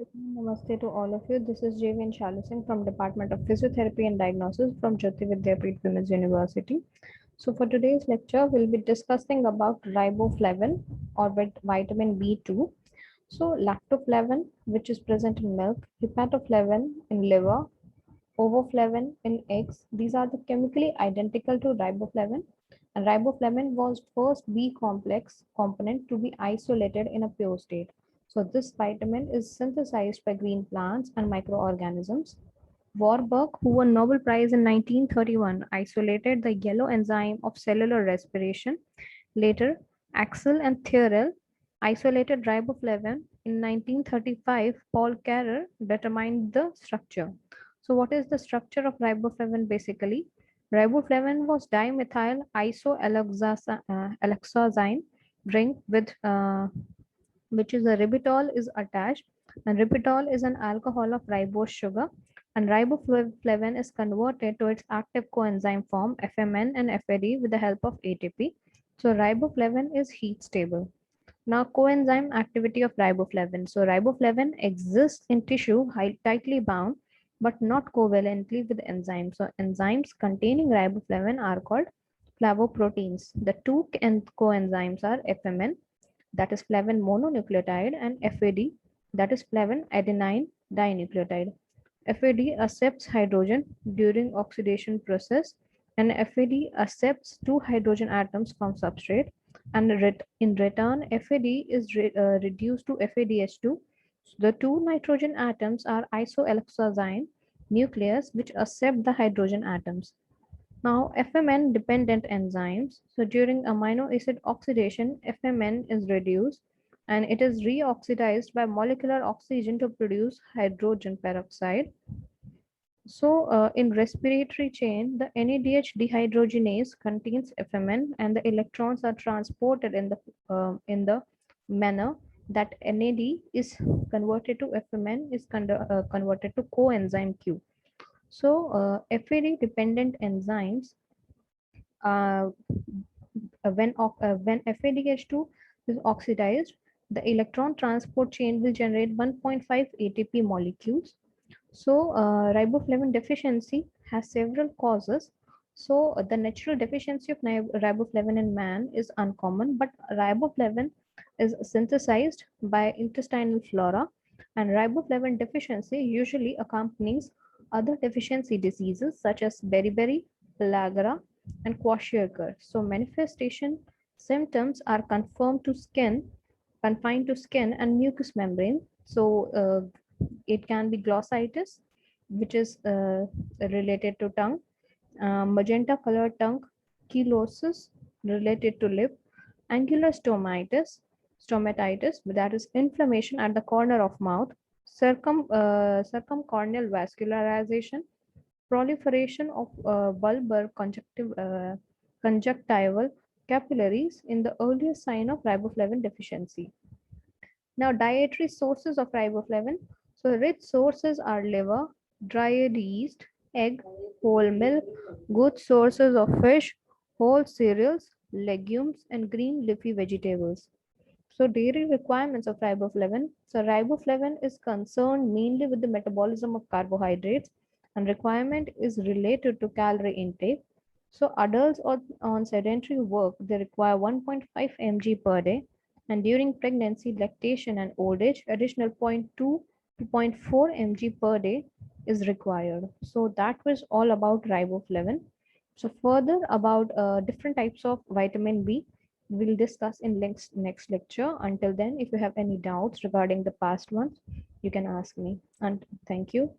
Namaste to all of you. This is Jayvin Chalusing from Department of Physiotherapy and Diagnosis from Jyoti Vidyapeeth Women's University. So for today's lecture, we'll be discussing about riboflavin or vitamin B2. So lactoflavin, which is present in milk, hepatoflavin in liver, ovoflavin in eggs. These are the chemically identical to riboflavin. And riboflavin was first B complex component to be isolated in a pure state. So this vitamin is synthesized by green plants and microorganisms. Warburg, who won Nobel Prize in 1931, isolated the yellow enzyme of cellular respiration. Later, Axel and Thierel isolated riboflavin. In 1935, Paul Carrer determined the structure. So what is the structure of riboflavin basically? Riboflavin was dimethyl isoalexazine ring with which is a ribitol is attached, and ribitol is an alcohol of ribose sugar, and riboflavin is converted to its active coenzyme form FMN and FAD with the help of ATP. So riboflavin is heat stable. Now, coenzyme activity of riboflavin. So, riboflavin exists in tissue tightly bound, but not covalently with enzymes. So, enzymes containing riboflavin are called flavoproteins. The two coenzymes are FMN, that is flavin mononucleotide, and FAD, that is flavin adenine dinucleotide. FAD accepts hydrogen during oxidation process, and FAD accepts two hydrogen atoms from substrate, and in return FAD is reduced to FADH2. So the two nitrogen atoms are isoalexazine nucleus which accept the hydrogen atoms. Now FMN dependent enzymes. So during amino acid oxidation, FMN is reduced and it is reoxidized by molecular oxygen to produce hydrogen peroxide. So in respiratory chain, the NADH dehydrogenase contains FMN and the electrons are transported in the manner that NAD is converted to FMN is converted to coenzyme Q. So FAD dependent enzymes uh, when FADH2 is oxidized, the electron transport chain will generate 1.5 ATP molecules. So riboflavin deficiency has several causes. So the natural deficiency of riboflavin in man is uncommon, but riboflavin is synthesized by intestinal flora, and riboflavin deficiency usually accompanies other deficiency diseases such as beriberi, pellagra, and kwashiorkor. So manifestation symptoms are confined to skin and mucous membrane. So it can be glossitis, which is related to tongue, magenta colored tongue, chelosis related to lip, angular stomatitis, that is inflammation at the corner of mouth, circumcorneal vascularization, proliferation of conjunctival capillaries in the earliest sign of riboflavin deficiency. Now, dietary sources of riboflavin. So, rich sources are liver, dried yeast, egg, whole milk, good sources of fish, whole cereals, legumes, and green leafy vegetables. So, dairy requirements of riboflavin. So, riboflavin is concerned mainly with the metabolism of carbohydrates, and requirement is related to calorie intake. So, adults on sedentary work, they require 1.5 mg per day, and during pregnancy, lactation, and old age, additional zero point 0.2 to zero point 0.4 mg per day is required. So that was all about riboflavin. So further about different types of vitamin B, we'll discuss in next lecture. Until then, if you have any doubts regarding the past ones, you can ask me. And thank you.